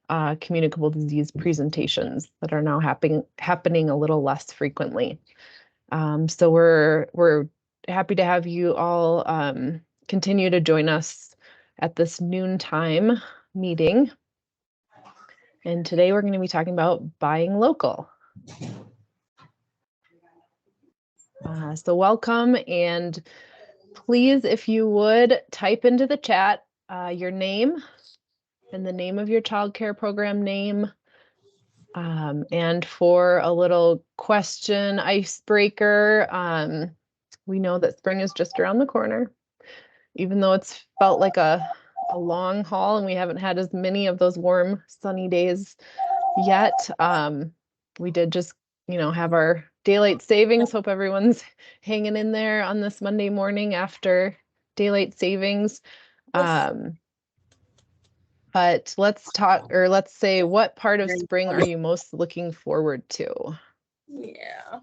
communicable disease presentations that are now happening a little less frequently. So we're happy to have you all continue to join us at this noontime meeting. And today we're going to be talking about buying local. So welcome, and please, if you would, type into the chat your name and the name of your child care program name. And for a little question icebreaker, we know that spring is just around the corner, even though it's felt like a long haul and we haven't had as many of those warm, sunny days yet. We did just, have our daylight savings. Hope everyone's hanging in there on this Monday morning after daylight savings. But let's say, what part of spring are you most looking forward to? Yeah.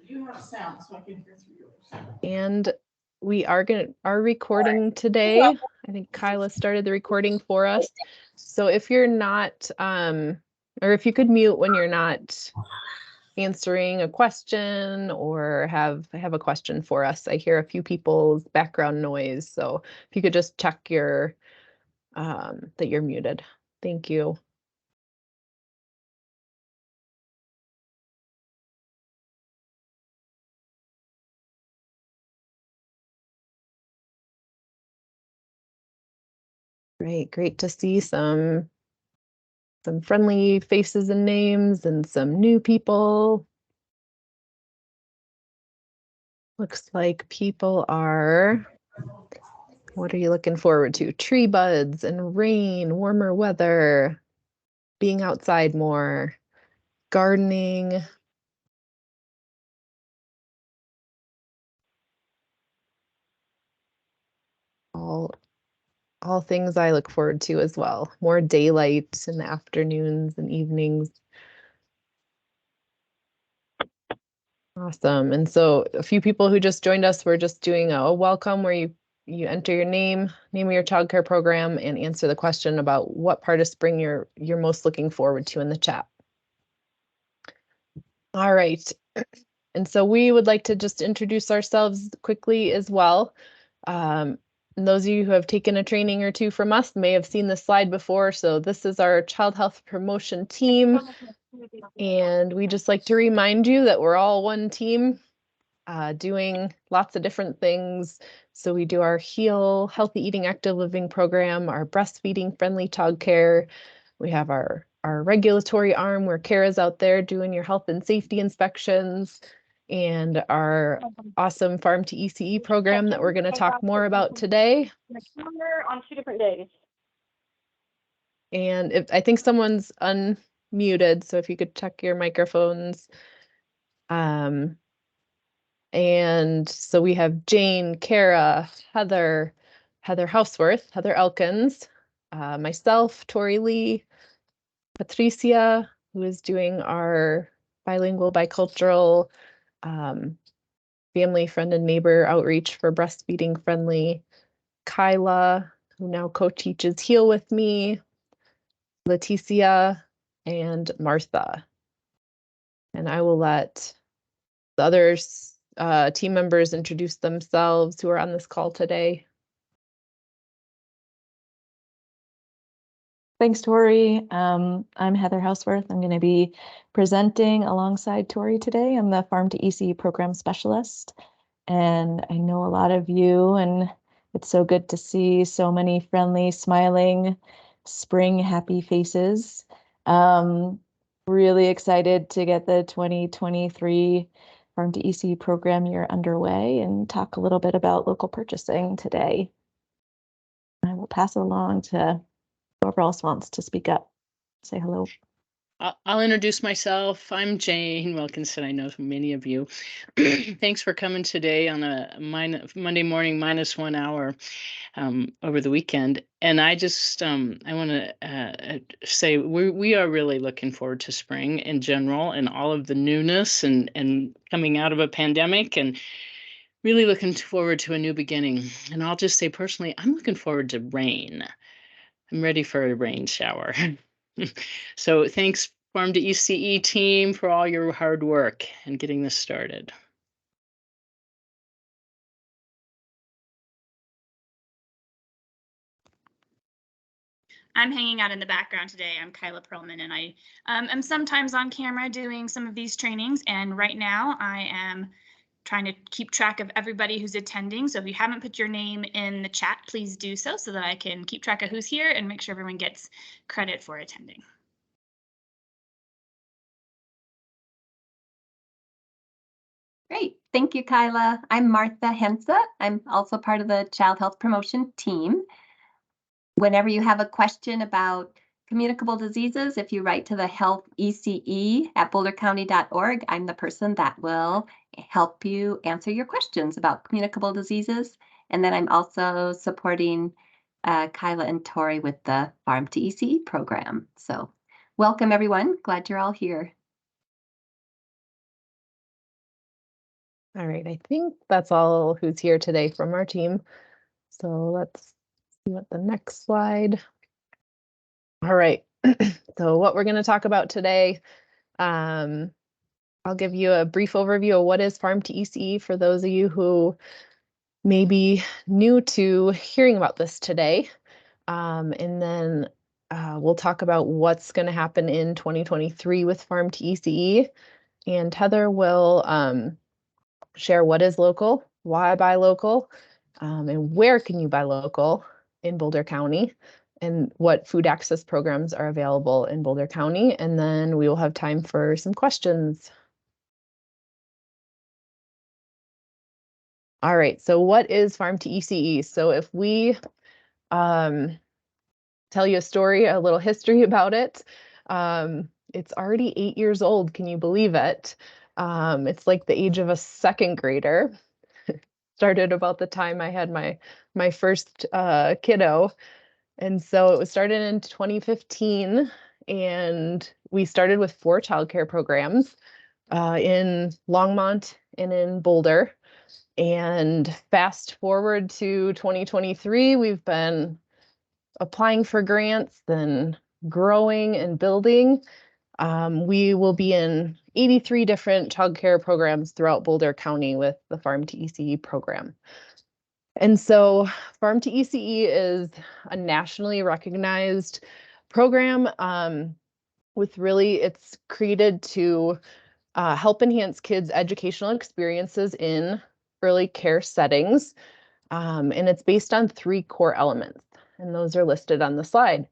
You have sound, so I can hear through yours. And we are recording today. I think Kyla started the recording for us. So if you're not, or if you could mute when you're not answering a question or have a question for us. I hear a few people's background noise. So if you could just check that you're muted. Thank you. Great to see some friendly faces and names and some new people. Looks like people are, what are you looking forward to? Tree buds and rain, warmer weather, being outside more, gardening. All things I look forward to as well. More daylight in the afternoons and evenings. Awesome. And so a few people who just joined us, we're just doing a welcome where you enter your name of your childcare program, and answer the question about what part of spring you're most looking forward to in the chat. All right. And so we would like to just introduce ourselves quickly as well. And those of you who have taken a training or two from us may have seen this slide before. So this is our child health promotion team. And we just like to remind you that we're all one team doing lots of different things. So we do our HEAL, Healthy Eating Active Living program, our breastfeeding friendly childcare. We have our regulatory arm where Kara's out there doing your health and safety inspections, and our awesome Farm to ECE program that we're going to talk more about today. On 2 different days. And I think someone's unmuted, so if you could check your microphones. And so we have Jane, Kara, Heather Houseworth, Heather Elkins, myself, Tori Lee, Patricia, who is doing our bilingual, bicultural, family, friend, and neighbor outreach for breastfeeding friendly, Kyla, who now co-teaches HEAL with me, Leticia, and Martha. And I will let the others team members introduce themselves who are on this call today. Thanks, Tori. I'm Heather Houseworth. I'm going to be presenting alongside Tori today. I'm the Farm to ECE program specialist, and I know a lot of you, and it's so good to see so many friendly, smiling, spring happy faces. Really excited to get the 2023 Farm to ECE program year underway and talk a little bit about local purchasing today. I will pass it along to whoever else wants to speak up. Say hello. I'll introduce myself. I'm Jane Wilkinson. I know many of you. Thanks for coming today on a Monday morning -1 hour over the weekend. And I just I want to say we are really looking forward to spring in general and all of the newness and coming out of a pandemic. And really looking forward to a new beginning. And I'll just say personally, I'm looking forward to rain. I'm ready for a rain shower. So thanks, Farm to ECE team, for all your hard work and getting this started. I'm hanging out in the background today. I'm Kyla Perlman, and I am sometimes on camera doing some of these trainings. And right now I am trying to keep track of everybody who's attending. So if you haven't put your name in the chat, please do so that I can keep track of who's here and make sure everyone gets credit for attending. Great. Thank you, Kyla. I'm Martha Hensa. I'm also part of the Child Health Promotion team. Whenever you have a question about communicable diseases, if you write to the health ECE at bouldercounty.org, I'm the person that will help you answer your questions about communicable diseases. And then I'm also supporting Kyla and Tori with the Farm to ECE program. So welcome, everyone. Glad you're all here. All right, I think that's all who's here today from our team. So let's see what the next slide. All right, so what we're going to talk about today, I'll give you a brief overview of what is Farm to ECE for those of you who may be new to hearing about this today. And then we'll talk about what's going to happen in 2023 with Farm to ECE. And Heather will share what is local, why buy local, and where can you buy local in Boulder County, and what food access programs are available in Boulder County. And then we will have time for some questions. All right, so what is Farm to ECE? So if we tell you a story, a little history about it, it's already 8 years old. Can you believe it? It's like the age of a second grader. Started about the time I had my first kiddo. And so it was started in 2015, and we started with 4 childcare programs in Longmont and in Boulder. And fast forward to 2023, we've been applying for grants, then growing and building. We will be in 83 different childcare programs throughout Boulder County with the Farm to ECE program. And so Farm to ECE is a nationally recognized program it's created to help enhance kids' educational experiences in early care settings. And it's based on 3 core elements, and those are listed on the slide.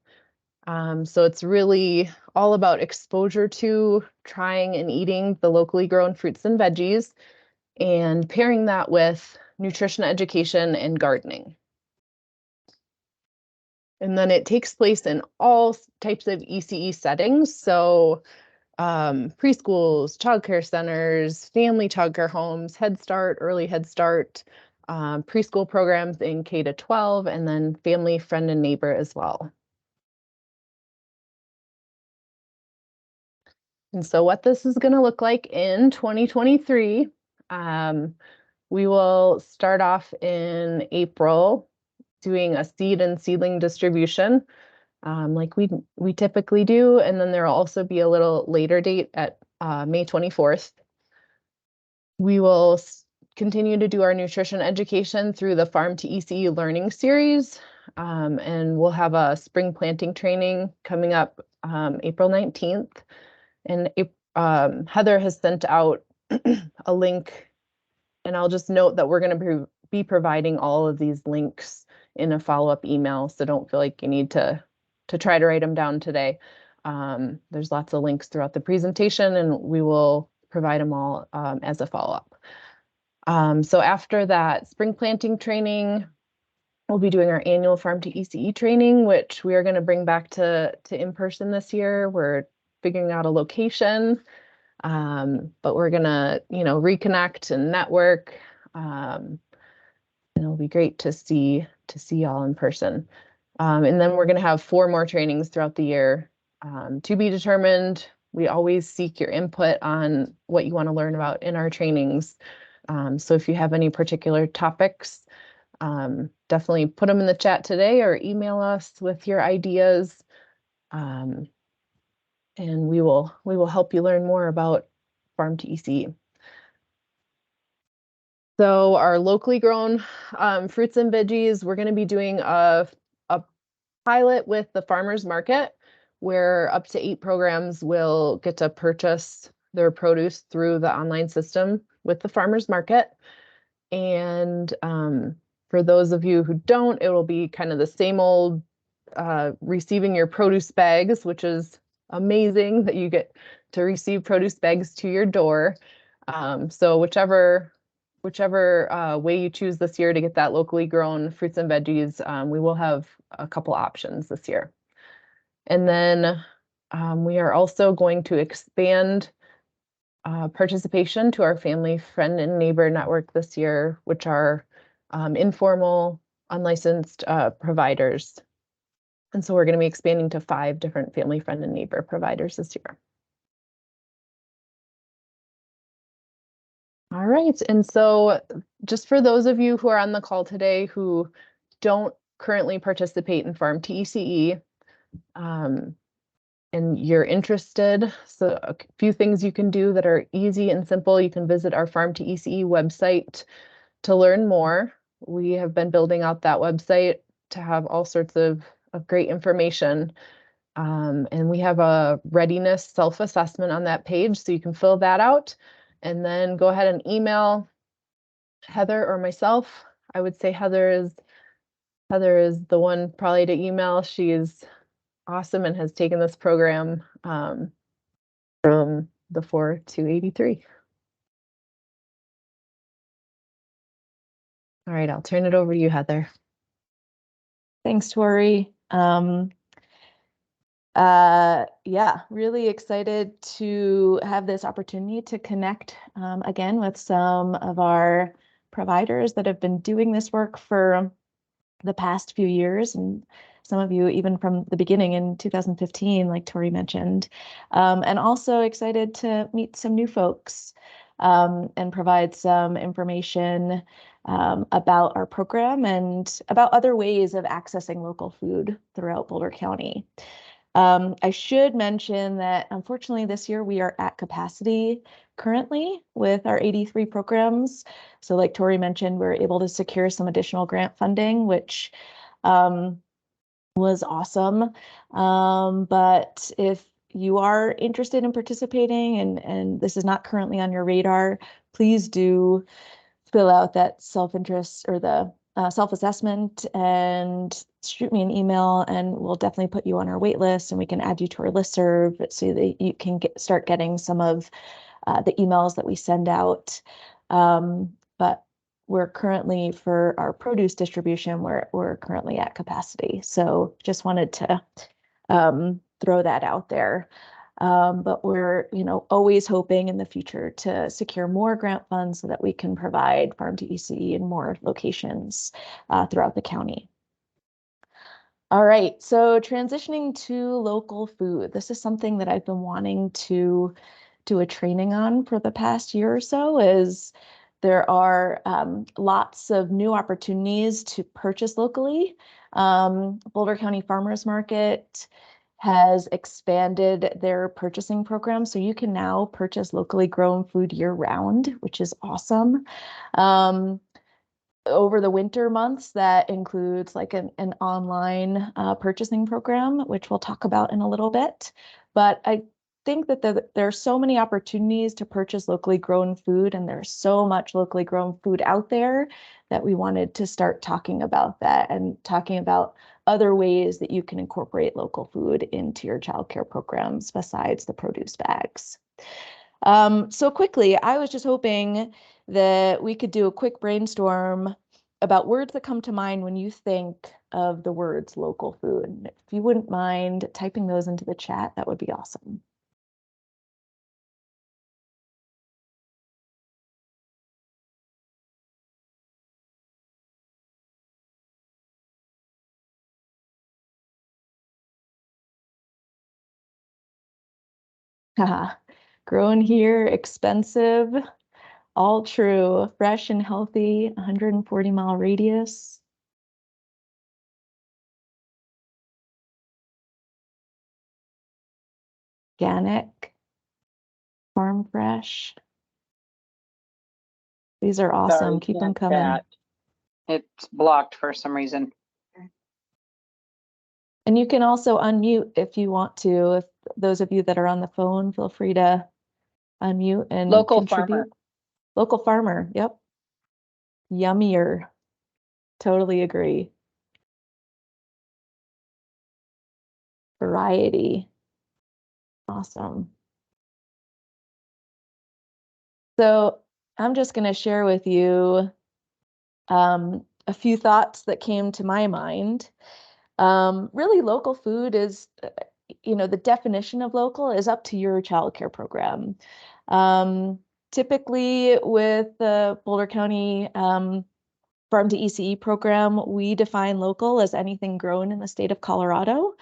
So it's really all about exposure to, trying, and eating the locally grown fruits and veggies, and pairing that with nutrition education and gardening. And then it takes place in all types of ECE settings. So preschools, childcare centers, family childcare homes, Head Start, early Head Start, preschool programs in K to 12, and then family, friend, and neighbor as well. And so what this is going to look like in 2023, we will start off in April doing a seed and seedling distribution like we typically do. And then there will also be a little later date at May 24th. We will continue to do our nutrition education through the Farm to ECE Learning Series. And we'll have a spring planting training coming up April 19th. And Heather has sent out a link, and I'll just note that we're going to be providing all of these links in a follow-up email, so don't feel like you need to try to write them down today. There's lots of links throughout the presentation, and we will provide them all as a follow-up. So after that spring planting training, we'll be doing our annual Farm to ECE training, which we are going to bring back to in-person this year. We're figuring out a location, but we're gonna, reconnect and network. And it'll be great to see y'all in person. And then we're gonna have 4 more trainings throughout the year, to be determined. We always seek your input on what you want to learn about in our trainings. So if you have any particular topics, definitely put them in the chat today or email us with your ideas. And we will help you learn more about Farm to ECE. So our locally grown fruits and veggies, we're going to be doing a pilot with the farmers market where up to 8 programs will get to purchase their produce through the online system with the farmers market. And for those of you who don't, it will be kind of the same old receiving your produce bags, which is amazing that you get to receive produce bags to your door. So whichever way you choose this year to get that locally grown fruits and veggies, we will have a couple options this year. And then we are also going to expand participation to our family, friend, and neighbor network this year, which are informal, unlicensed providers. And so we're going to be expanding to 5 different family, friend, and neighbor providers this year. All right, and so just for those of you who are on the call today who don't currently participate in Farm to ECE, and you're interested, so a few things you can do that are easy and simple. You can visit our Farm to ECE website to learn more. We have been building out that website to have all sorts of great information. And we have a readiness self-assessment on that page, so you can fill that out and then go ahead and email Heather or myself. I would say Heather is the one probably to email. She is awesome and has taken this program from the 4 to 83. All right, I'll turn it over to you, Heather. Thanks, Tori. Yeah, really excited to have this opportunity to connect again with some of our providers that have been doing this work for the past few years, and some of you even from the beginning in 2015, like Tori mentioned, and also excited to meet some new folks and provide some information about our program and about other ways of accessing local food throughout Boulder County. I should mention that unfortunately this year we are at capacity currently with our 83 programs. So like Tori mentioned, we're able to secure some additional grant funding, which was awesome. But if you are interested in participating and this is not currently on your radar, please do fill out that self-interest or the self-assessment and shoot me an email, and we'll definitely put you on our wait list and we can add you to our listserv so that you can start getting some of the emails that we send out. But we're currently, for our produce distribution, we're currently at capacity. So just wanted to throw that out there. But we're, always hoping in the future to secure more grant funds so that we can provide Farm to ECE in more locations throughout the county. All right, so transitioning to local food. This is something that I've been wanting to do a training on for the past year or so, is there are lots of new opportunities to purchase locally. Boulder County Farmers Market has expanded their purchasing program, so you can now purchase locally grown food year-round, which is awesome. Over the winter months, that includes like an online purchasing program, which we'll talk about in a little bit. But I think that there are so many opportunities to purchase locally grown food, and there's so much locally grown food out there that we wanted to start talking about that and talking about other ways that you can incorporate local food into your childcare programs besides the produce bags. So quickly, I was just hoping that we could do a quick brainstorm about words that come to mind when you think of the words local food. If you wouldn't mind typing those into the chat, that would be awesome. Haha, grown here, expensive, All true. Fresh and healthy, 140-mile radius. Organic, farm fresh. These are awesome. Sorry, Keep them can't coming. chat. It's blocked for some reason. And you can also unmute if you want to. If those of you that are on the phone, feel free to unmute and Local contribute. farmer. Local farmer, yep. Yummier. Totally agree. Variety. Awesome. So I'm just going to share with you a few thoughts that came to my mind. Really, local food is, the definition of local is up to your childcare program. Typically, with the Boulder County Farm to ECE program, we define local as anything grown in the state of Colorado.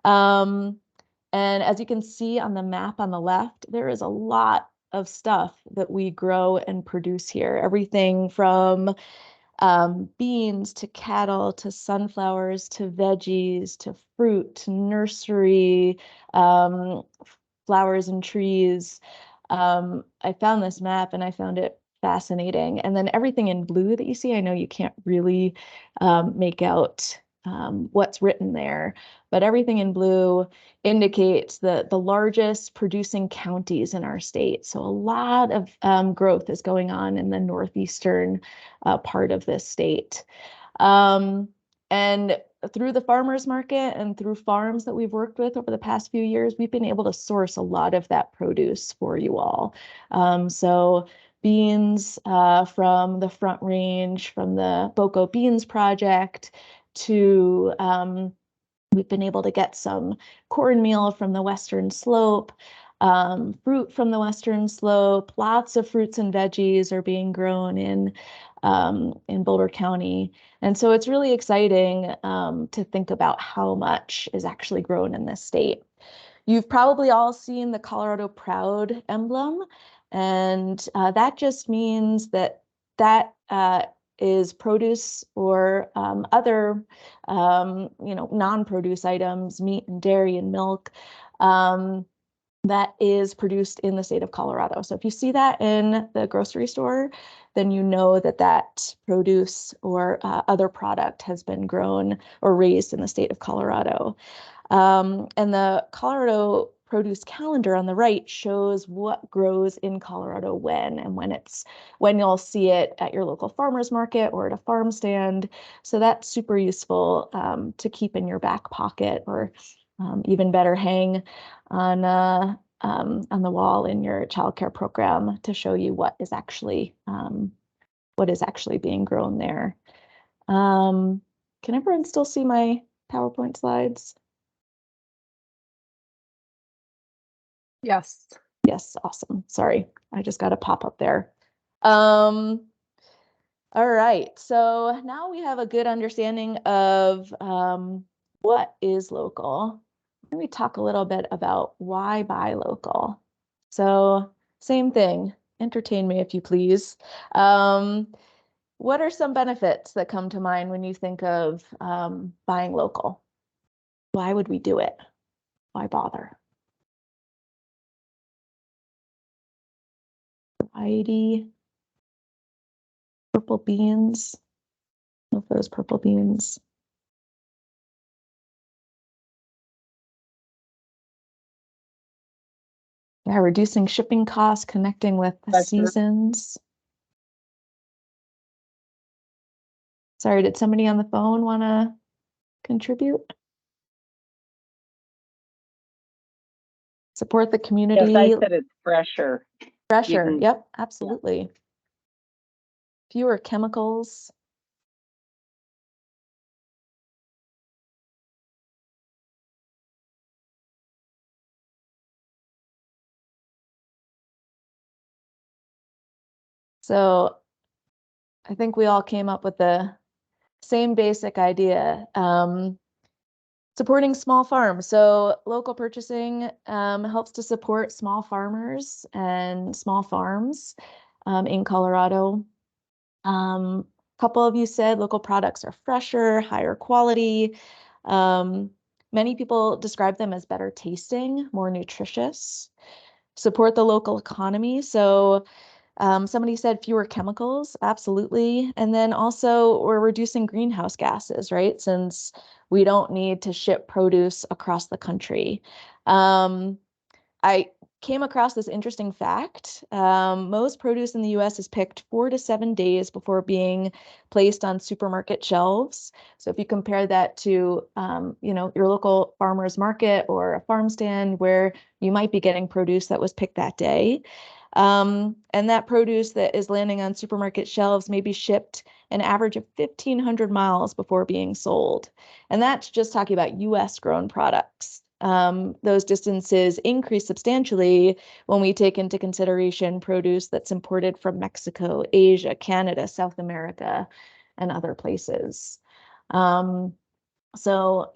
And as you can see on the map on the left, there is a lot of stuff that we grow and produce here. Everything from beans to cattle to sunflowers to veggies to fruit to nursery, flowers and trees. I found this map and I found it fascinating. And then everything in blue that you see, I know you can't really make out what's written there, but everything in blue indicates the largest producing counties in our state. So a lot of growth is going on in the northeastern part of this state. And through the farmers market and through farms that we've worked with over the past few years, we've been able to source a lot of that produce for you all. So beans from the Front Range, from the Boco Beans Project, to we've been able to get some cornmeal from the Western Slope, fruit from the Western Slope. Lots of fruits and veggies are being grown in Boulder County. And so it's really exciting to think about how much is actually grown in this state. You've probably all seen the Colorado Proud emblem, and that just means that is produce or other, non-produce items, meat and dairy and milk, that is produced in the state of Colorado. So if you see that in the grocery store, then you know that that produce or other product has been grown or raised in the state of Colorado. And the Colorado produce calendar on the right shows what grows in Colorado when, and when you'll see it at your local farmer's market or at a farm stand. So that's super useful to keep in your back pocket, or even better, hang on the wall in your childcare program to show you what is actually being grown there. Can everyone still see my PowerPoint slides? Yes. Yes, awesome. Sorry, I just got a pop up there. All right, so now we have a good understanding of what is local. Let me talk a little bit about why buy local. So same thing, entertain me if you please. What are some benefits that come to mind when you think of buying local? Why would we do it? Why bother? Variety. Purple beans. Love those purple beans. Yeah, reducing shipping costs, connecting with the seasons. Sorry, did somebody on the phone want to contribute? Support the community. Yes, I said it's fresher. Fresher, yep, absolutely. Yeah. Fewer chemicals. So I think we all came up with the same basic idea. Supporting small farms. So local purchasing helps to support small farmers and small farms. in Colorado. Couple of you said local products are fresher, higher quality. Many people describe them as better tasting, more nutritious, support the local economy. So somebody said fewer chemicals, absolutely. And then also we're reducing greenhouse gases, right? Since we don't need to ship produce across the country. I came across this interesting fact. Most produce in the US is picked 4 to 7 days before being placed on supermarket shelves. So if you compare that to, your local farmer's market or a farm stand where you might be getting produce that was picked that day. And that produce that is landing on supermarket shelves may be shipped an average of 1,500 miles before being sold. And that's just talking about US grown products. Those distances increase substantially when we take into consideration produce that's imported from Mexico, Asia, Canada, South America, and other places. So,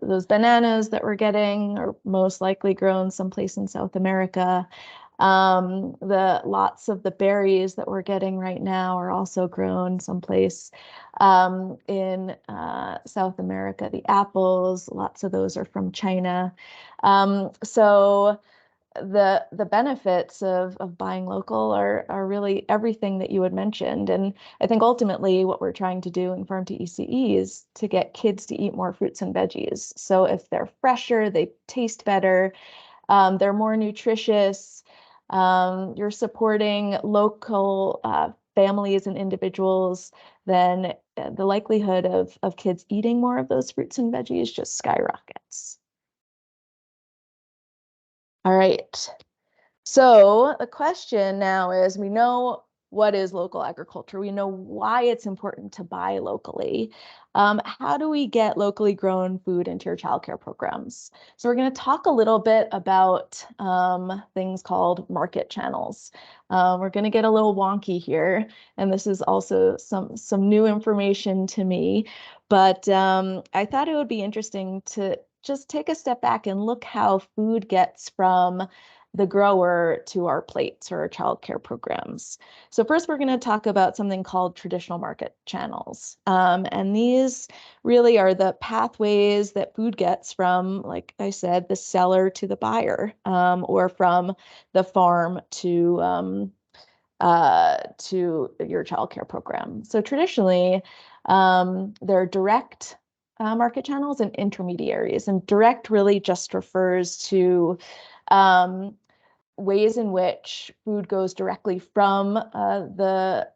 those bananas that we're getting are most likely grown someplace in South America. The lots of the berries that we're getting right now are also grown someplace in South America. The apples, lots of those are from China. So the benefits of buying local are really everything that you had mentioned. And I think ultimately what we're trying to do in Farm to ECE is to get kids to eat more fruits and veggies. So if they're fresher, they taste better, they're more nutritious, you're supporting local families and individuals, then the likelihood of kids eating more of those fruits and veggies just skyrockets. All right. So the question now is, we know what is local agriculture. We know why it's important to buy locally. How do we get locally grown food into your childcare programs? So we're going to talk a little bit about things called market channels. We're going to get a little wonky here, and this is also some new information to me. But I thought it would be interesting to just take a step back and look how food gets from the grower to our plates or our childcare programs. So first, we're going to talk about something called traditional market channels. And these really are the pathways that food gets from, like I said, the seller to the buyer, or from the farm to your childcare program. So traditionally, there are direct market channels and intermediaries. And direct really just refers to ways in which food goes directly from the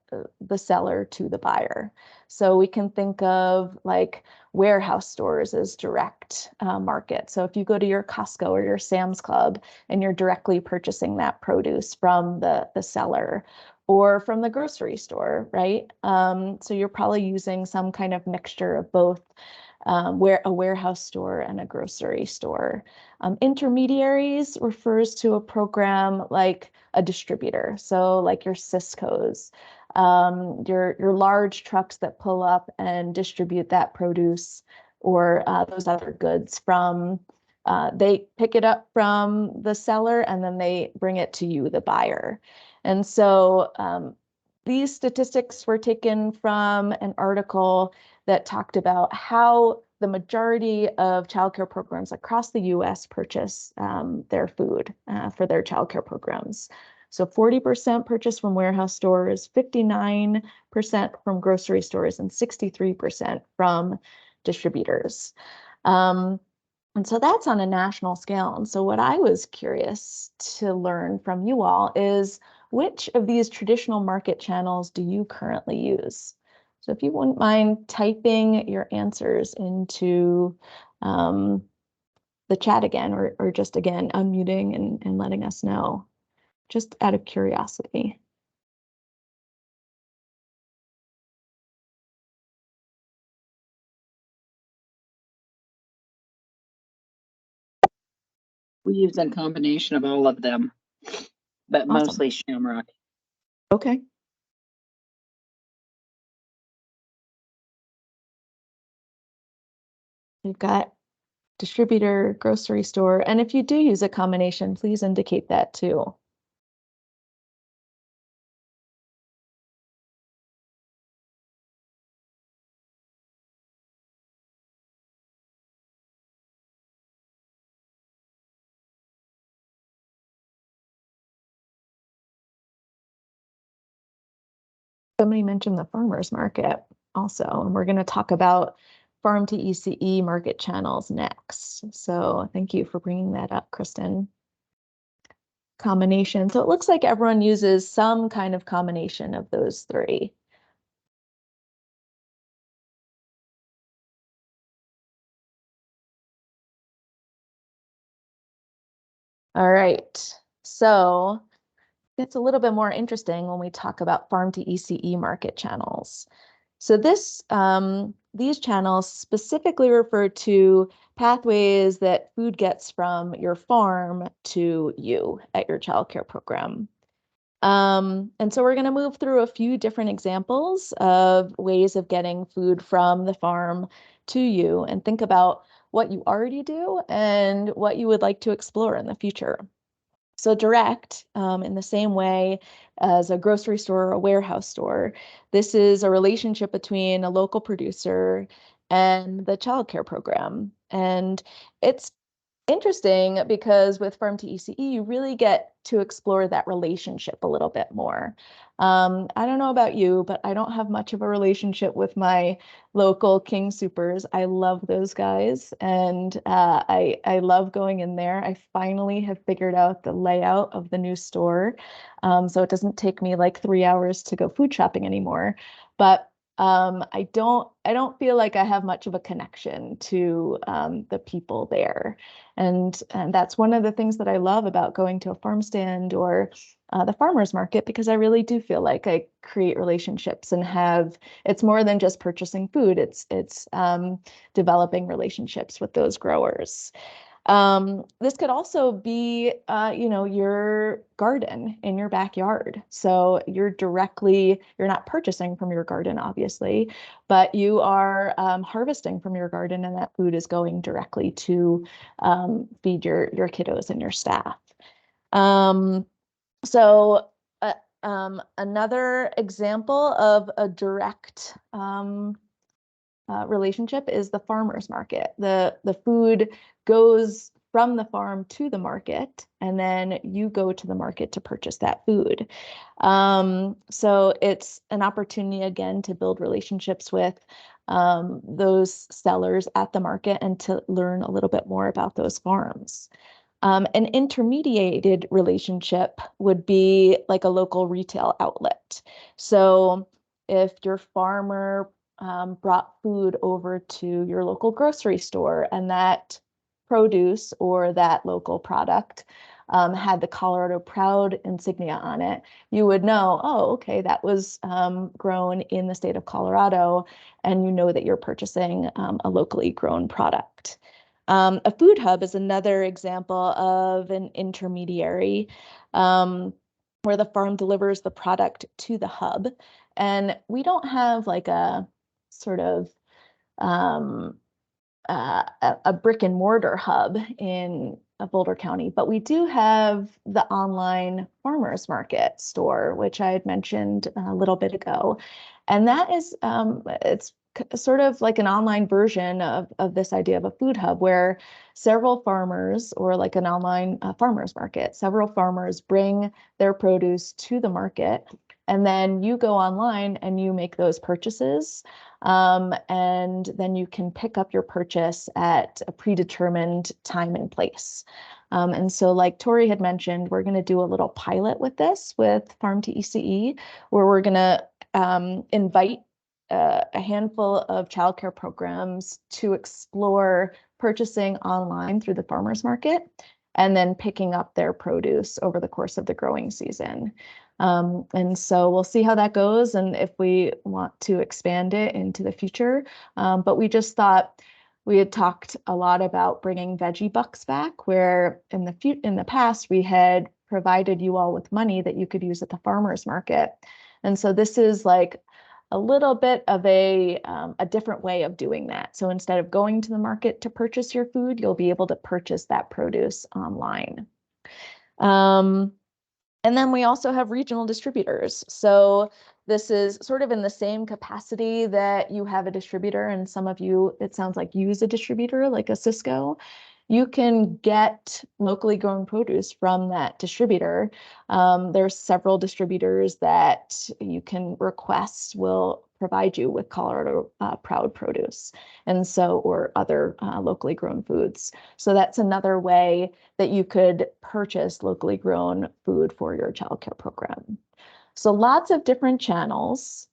seller to the buyer. So we can think of like warehouse stores as direct market. So if you go to your Costco or your Sam's Club and you're directly purchasing that produce from the seller or from the grocery store, right? So you're probably using some kind of mixture of both, where a warehouse store and a grocery store. Intermediaries refers to a program like a distributor. So like your Cisco's, your large trucks that pull up and distribute that produce or those other goods from, they pick it up from the seller and then they bring it to you, the buyer. And so these statistics were taken from an article that talked about how the majority of childcare programs across the US purchase their food for their childcare programs. So 40% purchase from warehouse stores, 59% from grocery stores, and 63% from distributors. And so that's on a national scale. And so what I was curious to learn from you all is, which of these traditional market channels do you currently use? So if you wouldn't mind typing your answers into the chat again, or just again, unmuting and letting us know, just out of curiosity. We use a combination of all of them, but Awesome. mostly Shamrock. Okay. We've got distributor, grocery store, and if you do use a combination, please indicate that too. Somebody mentioned the farmers market also, and we're going to talk about farm to ECE market channels next. So thank you for bringing that up, Kristen. Combination. So it looks like everyone uses some kind of combination of those three. All right. So it's a little bit more interesting when we talk about farm to ECE market channels. So these channels specifically refer to pathways that food gets from your farm to you at your childcare program. And so we're going to move through a few different examples of ways of getting food from the farm to you and think about what you already do and what you would like to explore in the future. So direct, in the same way as a grocery store or a warehouse store, this is a relationship between a local producer and the childcare program. And it's interesting because with Farm to ECE, you really get to explore that relationship a little bit more. I don't know about you, but I don't have much of a relationship with my local King Supers. I love those guys, and I love going in there. I finally have figured out the layout of the new store, so it doesn't take me like 3 hours to go food shopping anymore. But I don't feel like I have much of a connection to the people there. And that's one of the things that I love about going to a farm stand or the farmer's market, because I really do feel like I create relationships and it's more than just purchasing food. It's developing relationships with those growers. This could also be, your garden in your backyard. So you're not purchasing from your garden, obviously, but you are harvesting from your garden, and that food is going directly to feed your kiddos and your staff. So another example of a direct relationship is the farmer's market. The food goes from the farm to the market, and then you go to the market to purchase that food. So it's an opportunity again to build relationships with those sellers at the market and to learn a little bit more about those farms. An intermediated relationship would be like a local retail outlet. So if your farmer brought food over to your local grocery store, and that produce or that local product had the Colorado Proud insignia on it, you would know, oh, okay, that was grown in the state of Colorado, and you know that you're purchasing a locally grown product. A food hub is another example of an intermediary where the farm delivers the product to the hub. And we don't have like a sort of a brick and mortar hub in Boulder County, but we do have the online farmers market store, which I had mentioned a little bit ago. And that is, it's sort of like an online version of this idea of a food hub where several farmers, or like an online farmers market, several farmers bring their produce to the market, and then you go online and you make those purchases. And then you can pick up your purchase at a predetermined time and place. And so like Tori had mentioned, we're going to do a little pilot with this with Farm to ECE, where we're going to invite a handful of childcare programs to explore purchasing online through the farmers market and then picking up their produce over the course of the growing season. And so we'll see how that goes and if we want to expand it into the future. But we just thought we had talked a lot about bringing Veggie Bucks back, where in the past we had provided you all with money that you could use at the farmers market. And so this is like a little bit of a different way of doing that. So instead of going to the market to purchase your food, you'll be able to purchase that produce online. And then we also have regional distributors. So this is sort of in the same capacity that you have a distributor, and some of you, it sounds like, use a distributor like a Cisco. you can get locally grown produce from that distributor. There's several distributors that you can request will provide you with Colorado Proud produce, and so, or other locally grown foods. So that's another way that you could purchase locally grown food for your childcare program. So lots of different channels.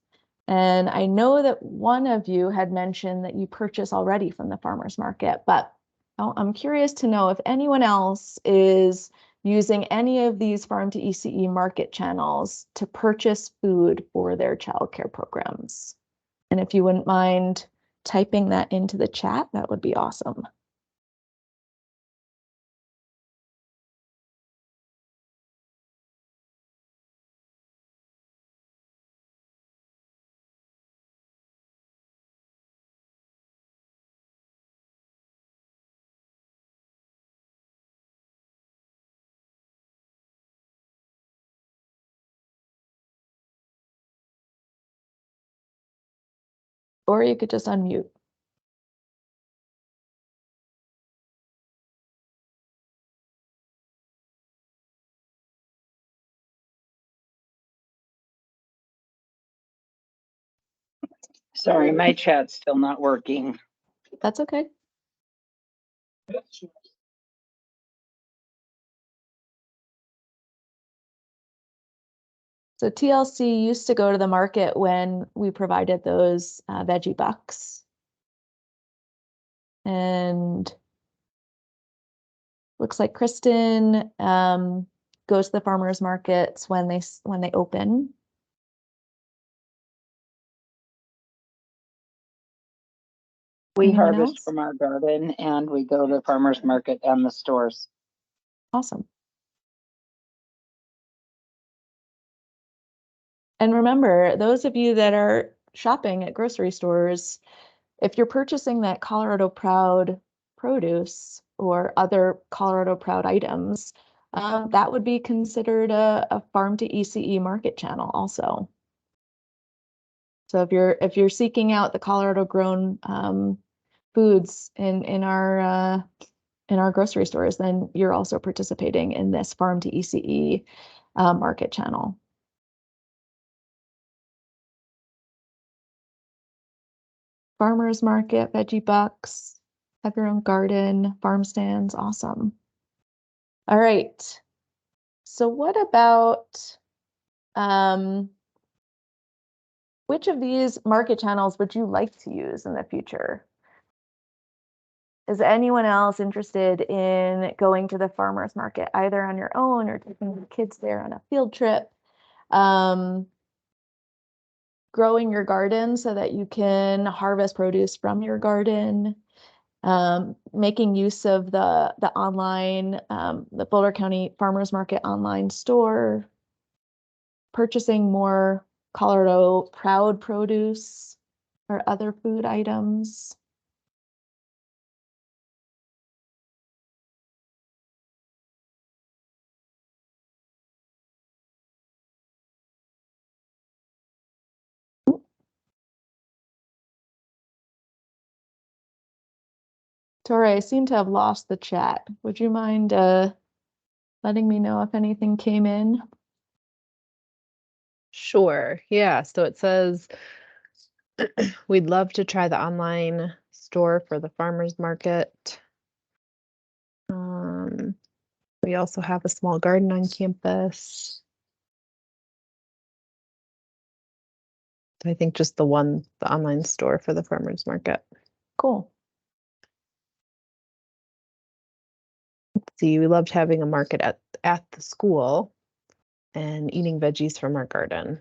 And I know that one of you had mentioned that you purchase already from the farmer's market, but I'm curious to know if anyone else is using any of these farm to ECE market channels to purchase food for their childcare programs. And if you wouldn't mind typing that into the chat, that would be awesome. Or you could just unmute. Sorry, my chat's still not working. That's okay. So TLC used to go to the market when we provided those veggie bucks. And looks like Kristen goes to the farmers markets when they open. We Anyone harvest else? from our garden and we go to the farmer's market and the stores. Awesome. And remember, those of you that are shopping at grocery stores, if you're purchasing that Colorado Proud produce or other Colorado Proud items, that would be considered a farm to ECE market channel also. So if you're seeking out the Colorado grown foods in our grocery stores, then you're also participating in this farm to ECE market channel. Farmers market, veggie bucks, have your own garden, farm stands, awesome. All right. So what about which of these market channels would you like to use in the future? Is anyone else interested in going to the farmer's market, either on your own or taking the kids there on a field trip? Growing your garden so that you can harvest produce from your garden, making use of the online, the Boulder County Farmers Market online store, purchasing more Colorado Proud produce or other food items. Tori, I seem to have lost the chat. Would you mind letting me know if anything came in? Sure. Yeah. So it says we'd love to try the online store for the farmers market. We also have a small garden on campus. So I think just the online store for the farmers market. Cool. Let's see, we loved having a market at the school and eating veggies from our garden.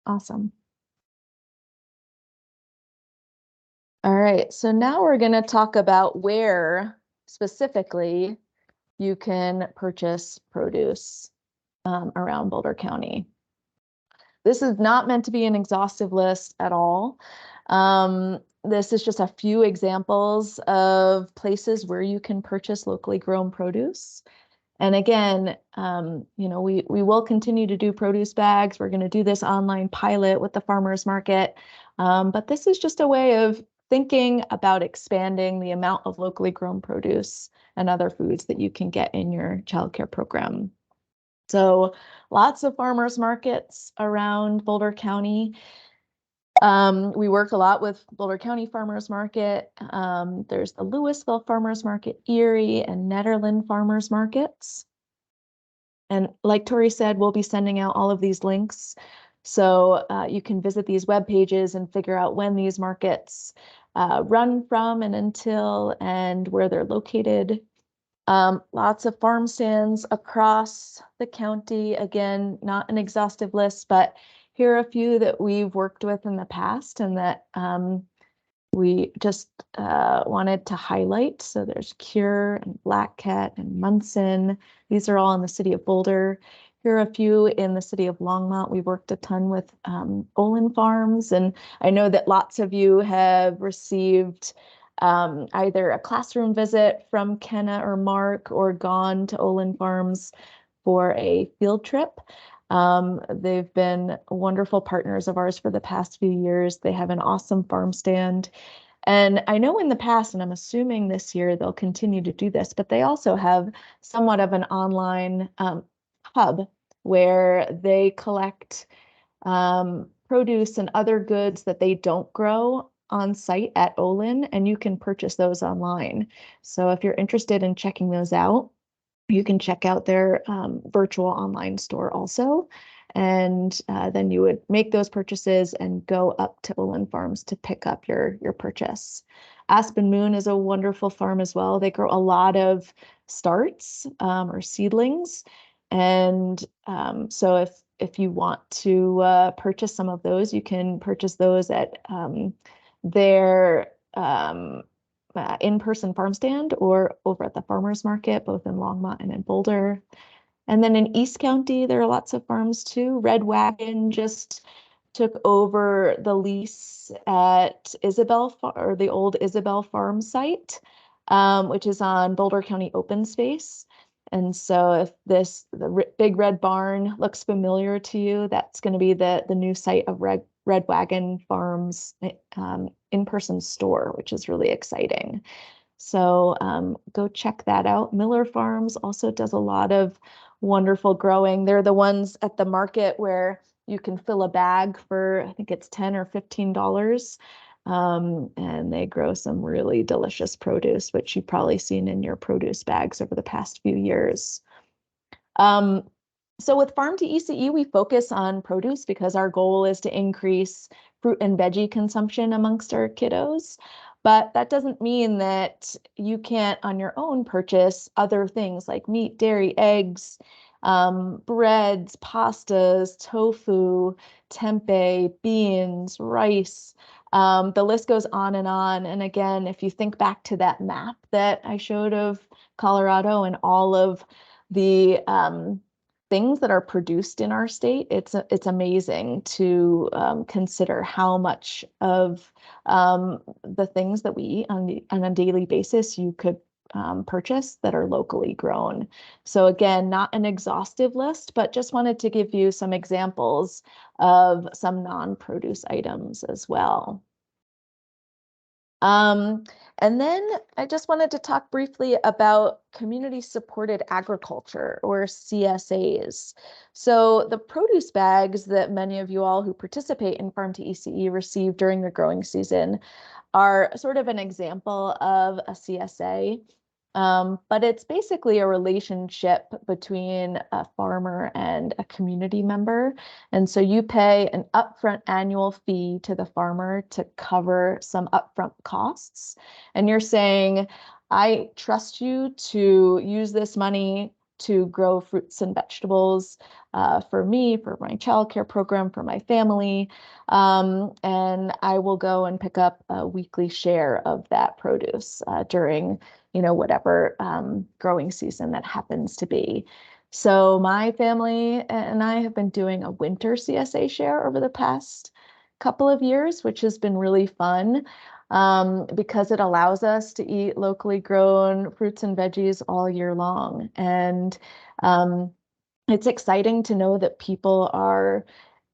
Awesome. All right, so now we're going to talk about where specifically you can purchase produce around Boulder County. This is not meant to be an exhaustive list at all. This is just a few examples of places where you can purchase locally grown produce. And again, we will continue to do produce bags. We're going to do this online pilot with the farmers market. But this is just a way of thinking about expanding the amount of locally grown produce and other foods that you can get in your childcare program. So lots of farmers markets around Boulder County. We work a lot with Boulder County Farmers Market. There's the Louisville Farmers Market, Erie, and Nederland Farmers Markets. And like Tori said, we'll be sending out all of these links. So you can visit these web pages and figure out when these markets run from and until and where they're located. Lots of farm stands across the county. Again, not an exhaustive list, but here are a few that we've worked with in the past and that we just wanted to highlight. So there's Cure and Black Cat and Munson. These are all in the city of Boulder. Here are a few in the city of Longmont. We worked a ton with Olin Farms, and I know that lots of you have received either a classroom visit from Kenna or Mark or gone to Olin Farms for a field trip. They've been wonderful partners of ours for the past few years. They have an awesome farm stand. And I know in the past, and I'm assuming this year they'll continue to do this, but they also have somewhat of an online hub where they collect produce and other goods that they don't grow on site at Olin, and you can purchase those online. So if you're interested in checking those out, you can check out their virtual online store also. And then you would make those purchases and go up to Olin Farms to pick up your purchase. Aspen Moon is a wonderful farm as well. They grow a lot of starts or seedlings. And so if you want to purchase some of those, you can purchase those at their in-person farm stand or over at the farmers market, both in Longmont and in Boulder. And then in East County, there are lots of farms too. Red Wagon just took over the lease at Isabel, or the old Isabel Farm site, which is on Boulder County open space. And so if the big red barn looks familiar to you, that's going to be the new site of Red Wagon Farms in-person store, which is really exciting. So go check that out. Miller Farms also does a lot of wonderful growing. They're the ones at the market where you can fill a bag for, I think it's $10 or $15. And they grow some really delicious produce, which you've probably seen in your produce bags over the past few years. So with Farm to ECE, we focus on produce because our goal is to increase fruit and veggie consumption amongst our kiddos. But that doesn't mean that you can't on your own purchase other things like meat, dairy, eggs, breads, pastas, tofu, tempeh, beans, rice. The list goes on. And again, if you think back to that map that I showed of Colorado and all of the things that are produced in our state, it's amazing to consider how much of the things that we eat on a daily basis you could purchase that are locally grown. So again, not an exhaustive list, but just wanted to give you some examples of some non-produce items as well. And then I just wanted to talk briefly about community supported agriculture, or CSAs. So the produce bags that many of you all who participate in Farm to ECE receive during the growing season are sort of an example of a CSA. But it's basically a relationship between a farmer and a community member. And so you pay an upfront annual fee to the farmer to cover some upfront costs. And you're saying, I trust you to use this money to grow fruits and vegetables for me, for my childcare program, for my family. And I will go and pick up a weekly share of that produce during whatever growing season that happens to be. So my family and I have been doing a winter CSA share over the past couple of years, which has been really fun because it allows us to eat locally grown fruits and veggies all year long. And it's exciting to know that people are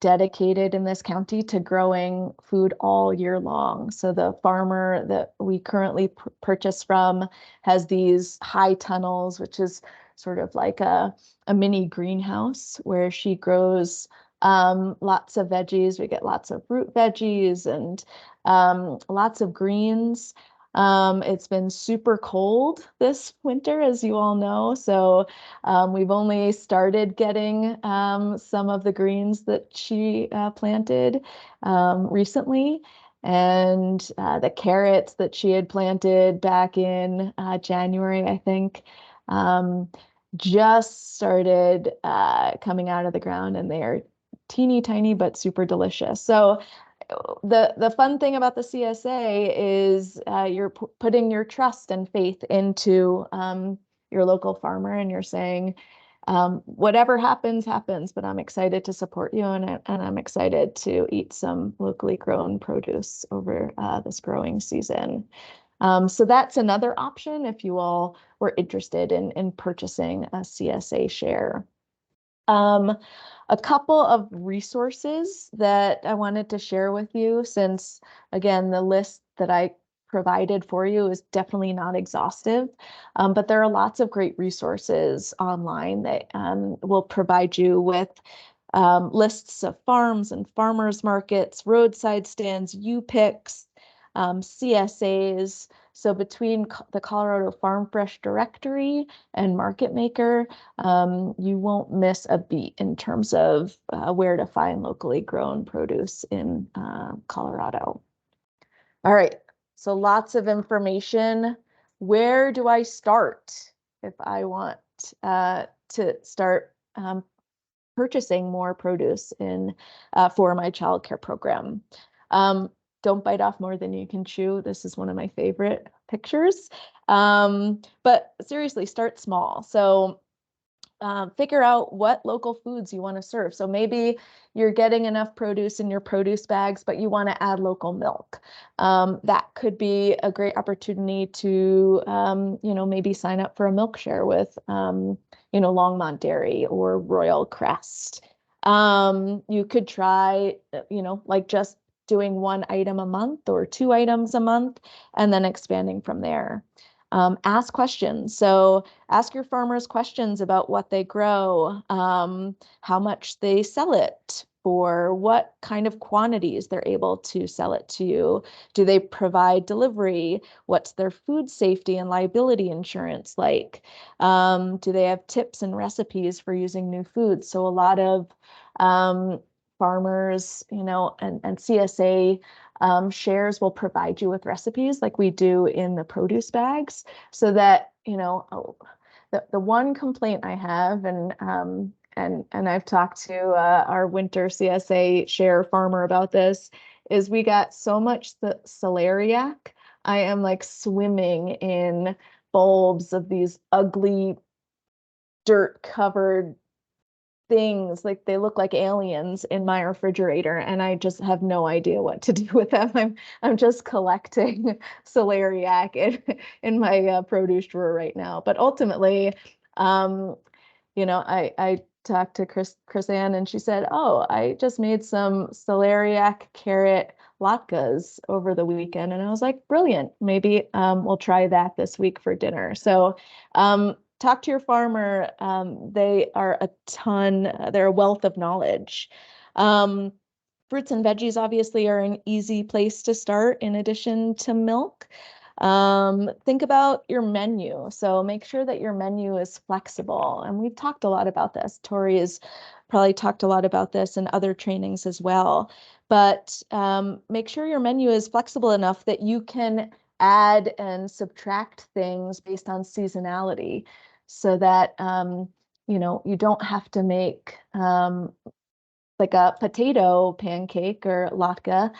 dedicated in this county to growing food all year long. So the farmer that we currently purchase from has these high tunnels, which is sort of like a mini greenhouse where she grows lots of veggies. We get lots of root veggies and lots of greens. It's been super cold this winter, as you all know. So we've only started getting some of the greens that she planted recently. And the carrots that she had planted back in January, I think, just started coming out of the ground, and they are teeny tiny but super delicious. So the fun thing about the CSA is you're putting your trust and faith into your local farmer, and you're saying, whatever happens, happens, but I'm excited to support you, and I'm excited to eat some locally grown produce over this growing season. So that's another option if you all were interested in purchasing a CSA share. A couple of resources that I wanted to share with you, since again, the list that I provided for you is definitely not exhaustive, but there are lots of great resources online that will provide you with lists of farms and farmers markets, roadside stands, U-Picks, CSAs. So between the Colorado Farm Fresh Directory and Market Maker, you won't miss a beat in terms of where to find locally grown produce in Colorado. All right, so lots of information. Where do I start if I want to start purchasing more produce in for my childcare program? Don't bite off more than you can chew. This is one of my favorite pictures. But seriously, start small. So figure out what local foods you want to serve. So maybe you're getting enough produce in your produce bags, but you want to add local milk. That could be a great opportunity to, maybe sign up for a milk share with, Longmont Dairy or Royal Crest. You could try, like just doing one item a month or 2 items a month, and then expanding from there. Ask questions. So ask your farmers questions about what they grow, how much they sell it for, what kind of quantities they're able to sell it to you. Do they provide delivery? What's their food safety and liability insurance like? Do they have tips and recipes for using new foods? So a lot of farmers, and CSA shares will provide you with recipes like we do in the produce bags, so that, the one complaint I have, and I've talked to our winter CSA share farmer about this, is we got so much the celeriac. I am like swimming in bulbs of these ugly dirt covered things, like they look like aliens in my refrigerator, and I just have no idea what to do with them. I'm just collecting celeriac in my produce drawer right now. But ultimately, I talked to Chris Ann, and she said, "Oh, I just made some celeriac carrot latkes over the weekend," and I was like, "Brilliant! Maybe we'll try that this week for dinner." So. Talk to your farmer. They are they're a wealth of knowledge. Fruits and veggies obviously are an easy place to start in addition to milk. Think about your menu. So make sure that your menu is flexible. And we've talked a lot about this. Tori has probably talked a lot about this in other trainings as well. But make sure your menu is flexible enough that you can add and subtract things based on seasonality, so that you don't have to make like a potato pancake or latke.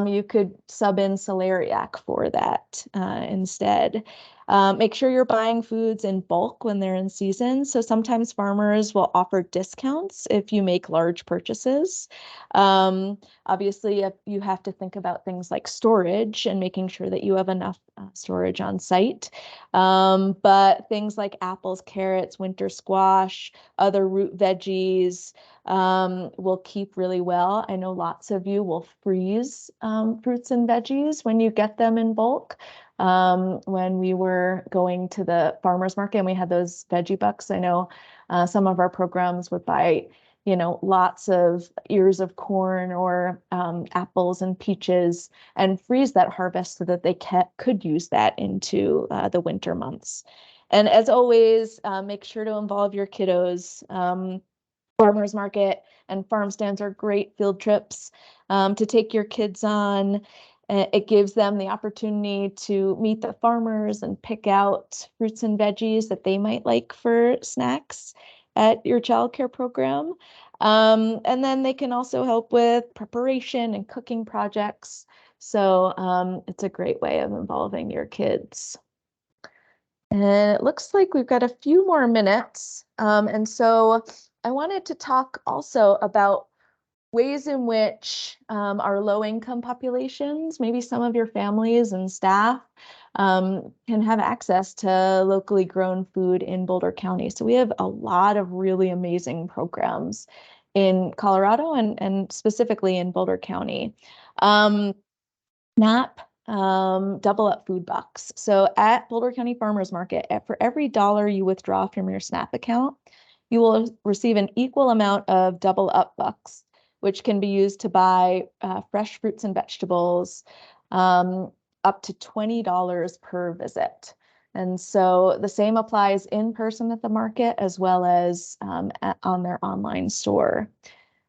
You could sub in celeriac for that instead. Make sure you're buying foods in bulk when they're in season. So sometimes farmers will offer discounts if you make large purchases. Obviously, you have to think about things like storage and making sure that you have enough storage on site. But things like apples, carrots, winter squash, other root veggies will keep really well. I know lots of you will freeze fruits and veggies when you get them in bulk. When we were going to the farmers market and we had those veggie bucks, I know some of our programs would buy, lots of ears of corn or apples and peaches and freeze that harvest so that they could use that into the winter months. And as always, make sure to involve your kiddos. Farmers market and farm stands are great field trips to take your kids on. It gives them the opportunity to meet the farmers and pick out fruits and veggies that they might like for snacks at your childcare program. And then they can also help with preparation and cooking projects. So it's a great way of involving your kids. And it looks like we've got a few more minutes. And so I wanted to talk also about ways in which our low-income populations, maybe some of your families and staff, can have access to locally grown food in Boulder County. So we have a lot of really amazing programs in Colorado and specifically in Boulder County. SNAP double up food bucks. So at Boulder County Farmers Market, for every dollar you withdraw from your SNAP account, you will receive an equal amount of double up bucks, which can be used to buy fresh fruits and vegetables up to $20 per visit. And so the same applies in person at the market as well as on their online store.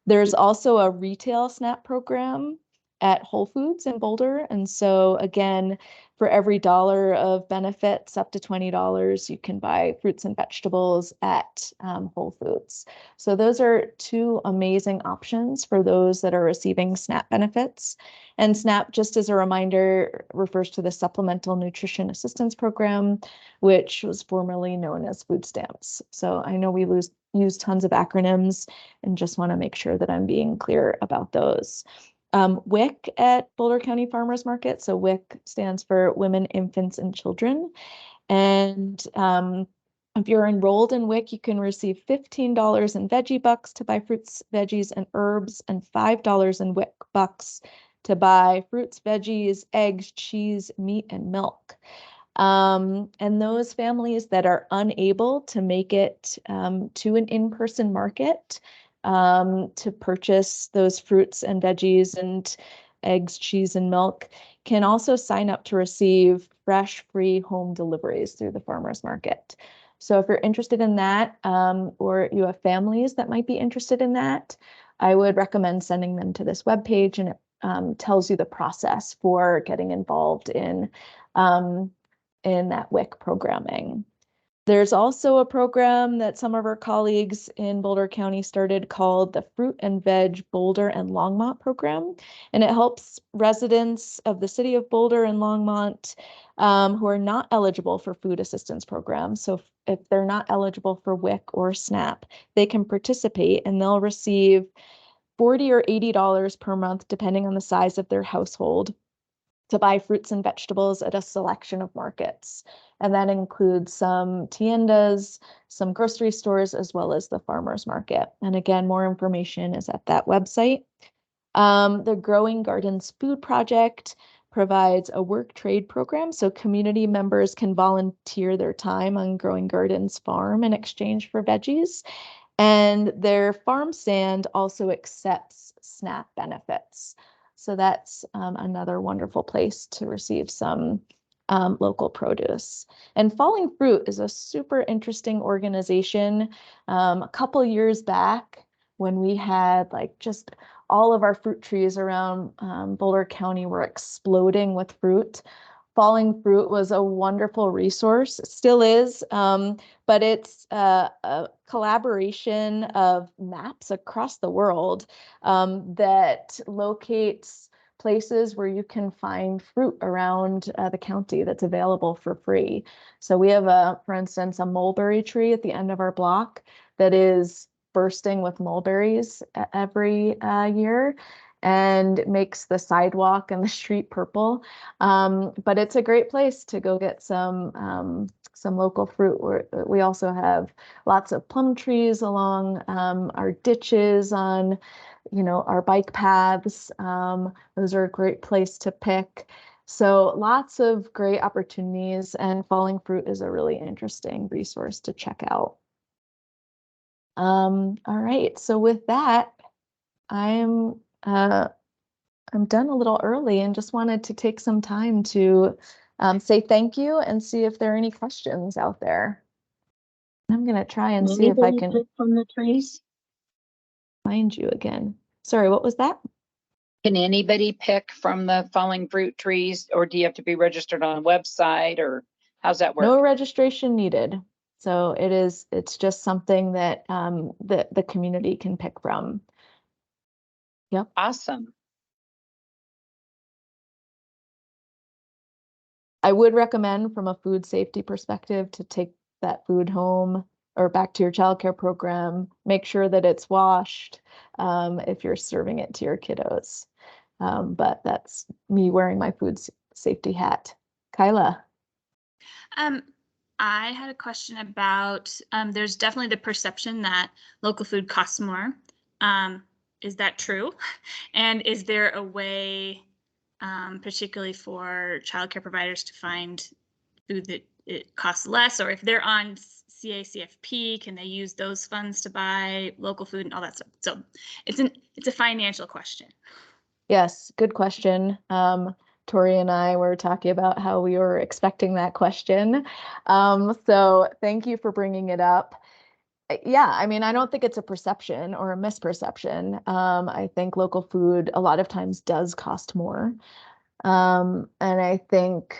There's also a retail SNAP program at Whole Foods in Boulder. And so again, for every dollar of benefits up to $20, you can buy fruits and vegetables at Whole Foods. So those are two amazing options for those that are receiving SNAP benefits. And SNAP, just as a reminder, refers to the Supplemental Nutrition Assistance Program, which was formerly known as food stamps. So I know we use tons of acronyms and just want to make sure that I'm being clear about those. WIC at Boulder County Farmers Market. So WIC stands for Women, Infants, and Children. And if you're enrolled in WIC, you can receive $15 in veggie bucks to buy fruits, veggies, and herbs, and $5 in WIC bucks to buy fruits, veggies, eggs, cheese, meat, and milk. And those families that are unable to make it to an in-person market to purchase those fruits and veggies and eggs, cheese, and milk can also sign up to receive fresh, free home deliveries through the farmers market. So if you're interested in that, or you have families that might be interested in that, I would recommend sending them to this webpage, and it tells you the process for getting involved in that WIC programming. There's also a program that some of our colleagues in Boulder County started called the Fruit and Veg Boulder and Longmont program. And it helps residents of the city of Boulder and Longmont who are not eligible for food assistance programs. So if they're not eligible for WIC or SNAP, they can participate and they'll receive $40 or $80 per month, depending on the size of their household, to buy fruits and vegetables at a selection of markets. And that includes some tiendas, some grocery stores, as well as the farmers market. And again, more information is at that website. The Growing Gardens Food Project provides a work trade program, so community members can volunteer their time on Growing Gardens farm in exchange for veggies. And their farm stand also accepts SNAP benefits. So that's another wonderful place to receive some local produce. And Falling Fruit is a super interesting organization. A couple years back, when we had just all of our fruit trees around Boulder County were exploding with fruit, Falling Fruit was a wonderful resource. It still is, but it's a collaboration of maps across the world that locates places where you can find fruit around the county that's available for free. So we have, for instance, a mulberry tree at the end of our block that is bursting with mulberries every year, and makes the sidewalk and the street purple. But it's a great place to go get some local fruit. We also have lots of plum trees along our ditches on, our bike paths. Those are a great place to pick. So lots of great opportunities, and falling fruit is a really interesting resource to check out. All right, so with that, I'm done a little early and just wanted to take some time to say thank you and see if there are any questions out there. I'm gonna try and see if I Anybody can pick from the trees? find you again. Sorry, what was that? Can anybody pick from the falling fruit trees, or do you have to be registered on a website, or how's that work? No registration needed. So it's just something that the community can pick from. Yep. Awesome. I would recommend from a food safety perspective to take that food home or back to your childcare program. Make sure that it's washed if you're serving it to your kiddos. But that's me wearing my food safety hat. Kyla. I had a question about, there's definitely the perception that local food costs more. Is that true? And is there a way, particularly for childcare providers, to find food that it costs less? Or if they're on CACFP, can they use those funds to buy local food and all that stuff? So it's a financial question. Yes, good question. Tori and I were talking about how we were expecting that question. So thank you for bringing it up. Yeah, I mean, I don't think it's a perception or a misperception. I think local food a lot of times does cost more. And I think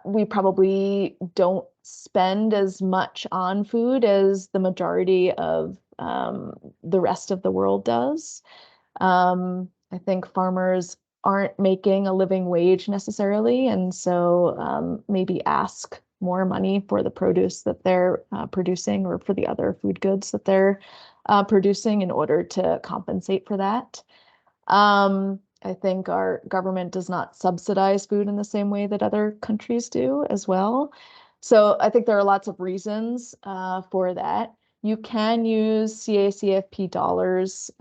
we probably don't spend as much on food as the majority of the rest of the world does. I think farmers aren't making a living wage necessarily, and so maybe ask more money for the produce that they're producing, or for the other food goods that they're producing, in order to compensate for that. I think our government does not subsidize food in the same way that other countries do as well. So I think there are lots of reasons for that. You can use CACFP dollars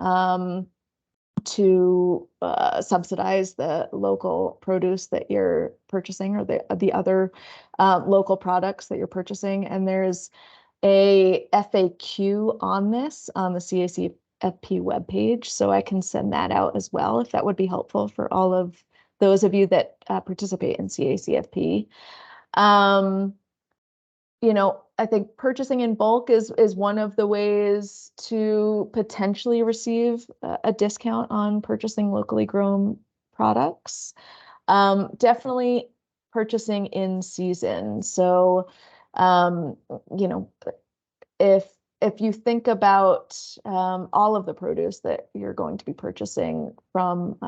to subsidize the local produce that you're purchasing, or the other local products that you're purchasing. And there's a FAQ on this on the CACFP webpage, so I can send that out as well if that would be helpful for all of those of you that participate in CACFP. I think purchasing in bulk is one of the ways to potentially receive a discount on purchasing locally grown products. Definitely purchasing in season. So, if you think about all of the produce that you're going to be purchasing from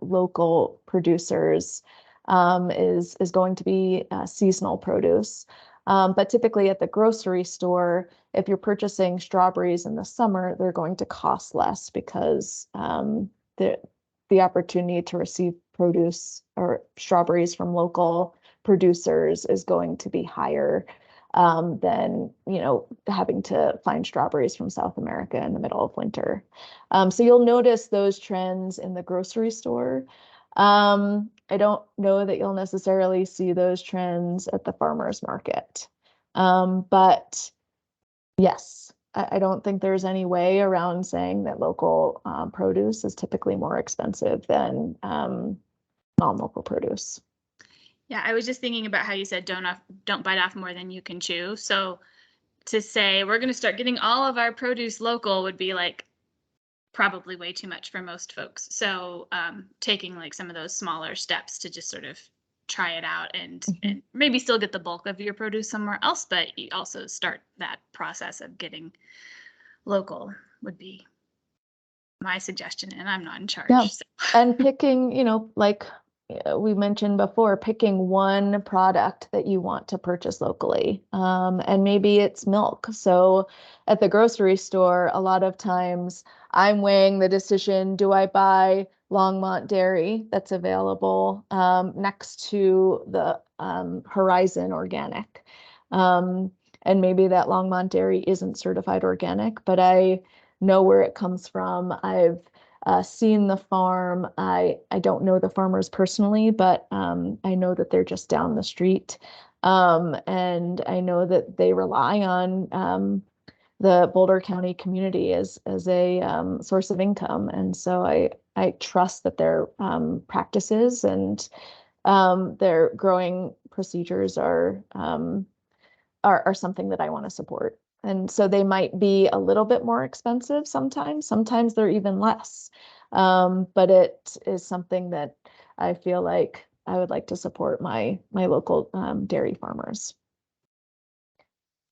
local producers, is going to be seasonal produce. But typically at the grocery store, if you're purchasing strawberries in the summer, they're going to cost less because the opportunity to receive produce or strawberries from local producers is going to be higher than having to find strawberries from South America in the middle of winter. So you'll notice those trends in the grocery store. I don't know that you'll necessarily see those trends at the farmer's market. But yes, I don't think there's any way around saying that local produce is typically more expensive than non-local produce. Yeah, I was just thinking about how you said don't bite off more than you can chew. So to say we're going to start getting all of our produce local would be like probably way too much for most folks. So taking like some of those smaller steps to just sort of try it out and maybe still get the bulk of your produce somewhere else, but you also start that process of getting local would be my suggestion and I'm not in charge. Yeah. So. And picking, like we mentioned before, picking one product that you want to purchase locally. And maybe it's milk. So at the grocery store, a lot of times I'm weighing the decision, do I buy Longmont dairy that's available next to the Horizon Organic? And maybe that Longmont dairy isn't certified organic, but I know where it comes from. I've seen the farm. I don't know the farmers personally, but I know that they're just down the street. And I know that they rely on the Boulder County community as a source of income. And so I trust that their practices and their growing procedures are something that I want to support. And so they might be a little bit more expensive sometimes. Sometimes they're even less. But it is something that I feel like I would like to support my local dairy farmers.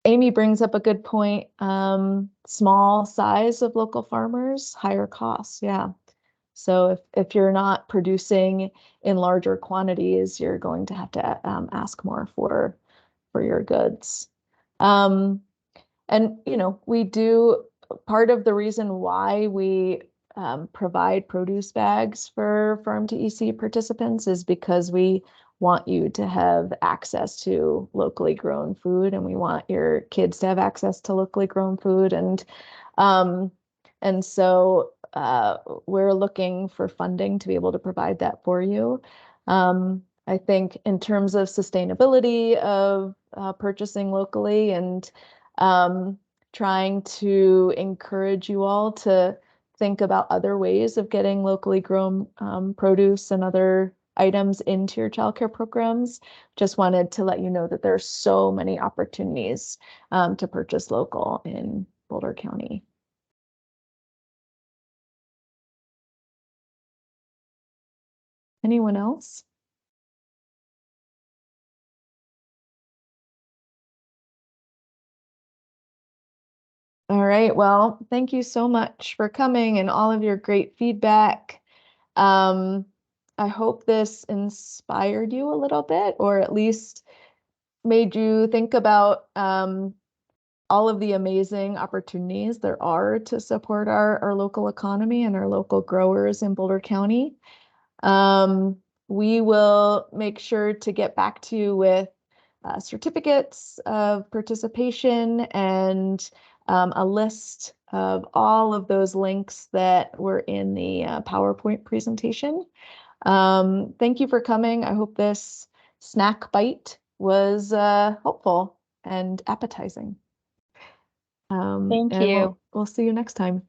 Amy brings up a good point. Small size of local farmers, higher costs. Yeah. So if you're not producing in larger quantities, you're going to have to ask more for your goods. And, we do, part of the reason why we provide produce bags for Farm to EC participants is because we want you to have access to locally grown food, and we want your kids to have access to locally grown food. And so we're looking for funding to be able to provide that for you. I think in terms of sustainability of purchasing locally and trying to encourage you all to think about other ways of getting locally grown produce and other items into your childcare programs. Just wanted to let you know that there are so many opportunities to purchase local in Boulder County. Anyone else? All right, well, thank you so much for coming and all of your great feedback. I hope this inspired you a little bit, or at least made you think about all of the amazing opportunities there are to support our local economy and our local growers in Boulder County. We will make sure to get back to you with certificates of participation and a list of all of those links that were in the PowerPoint presentation. Thank you for coming. I hope this snack bite was helpful and appetizing. Thank and you. we'll see you next time.